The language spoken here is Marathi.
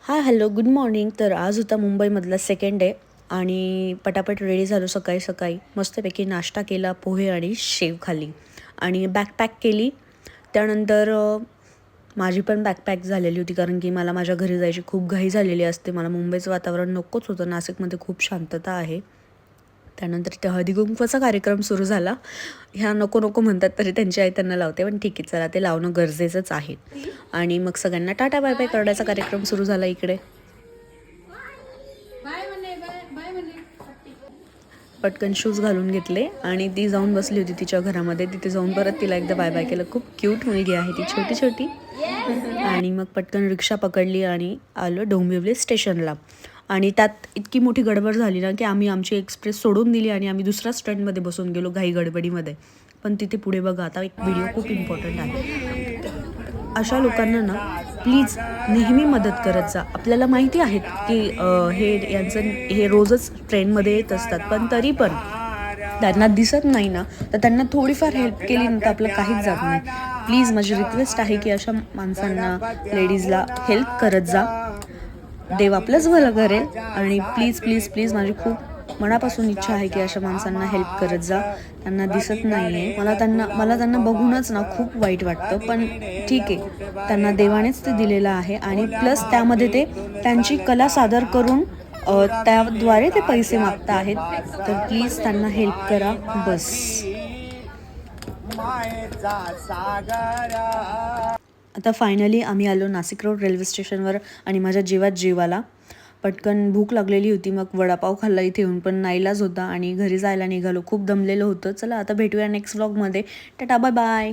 Hi hello good morning. तर आज होता मुंबईमधला सेकंड डे आणि पटापट रेडी झालो. सकाळी सकाळी मस्तपैकी नाश्ता केला, पोहे आणि शेव खाली आणि बॅकपॅक केली. त्यानंतर माझी पण बॅकपॅक झालेली होती, कारण की मला माझ्या घरी जायची खूप घाई झालेली असते. मला मुंबईचं वातावरण नकोच होतं. नाशिकमध्ये खूप शांतता आहे. त्यानंतर इथे हळदी-कुंकवाचा कार्यक्रम सुरू झाला. ह्या नको नको म्हणतात तरी त्यांची आई त्यांना लावते, पण ठीक आहे चला, ते लावणं गरजेचंच आहे. आणि मग सगळ्यांना टाटा बाय बाय करण्याचा कार्यक्रम सुरू झाला इकडे. पटकन शूज घालून घेतले आणि ती जाऊन बसली होती तिच्या घरामध्ये. तिथे जाऊन परत तिला एकदा बाय बाय केलं. खूप क्यूट मुलगी आहे ती, छोटी छोटी. आणि मग पटकन रिक्षा पकडली आणि आलो डोंबिवली स्टेशनला. आणि त्यात इतकी मोठी गडबड झाली ना की आम्ही आमची एक्सप्रेस सोडून दिली आणि आम्ही दुसऱ्या स्टँडमध्ये बसून गेलो घाई गडबडीमध्ये. पण तिथे पुढे बघा, आता एक व्हिडिओ खूप इम्पॉर्टंट आहे. अशा लोकांना ना प्लीज नेहमी मदत करत जा. आपल्याला माहिती आहे की हे रोजच ट्रेनमध्ये येत असतात, पण तरी पण त्यांना दिसत नाही ना, तर त्यांना थोडीफार हेल्प केली ना तर आपलं काहीच जात नाही. प्लीज माझी रिक्वेस्ट आहे की अशा माणसांना, लेडीजला हेल्प करत जा. देव आपलंच भलं करेल. आणि प्लीज प्लीज प्लीज माझी खूप मनापासून इच्छा आहे की अशा माणसांना हेल्प करत जा. त्यांना दिसत नाही आहे. मला त्यांना बघूनच ना खूप वाईट वाटतं, पण ठीक आहे, त्यांना देवानेच ते दिलेलं आहे. आणि प्लस त्यामध्ये ते त्यांची कला सादर करून त्याद्वारे ते पैसे मागत आहेत. तर प्लीज त्यांना हेल्प करा बस. आता फायनली आम्ही आलो नाशिक रोड रेल्वे स्टेशनवर आणि माझ्या जीवात जीव आला. पटकन भूक लागलेली होती, मग वडापाव खाल्ला इथे येऊन, पण नाईलाज होता आणि घरी जायला निघालो. खूप दमलेलं होतं. चला आता भेटूया नेक्स्ट व्लॉगमध्ये. Tata bye bye.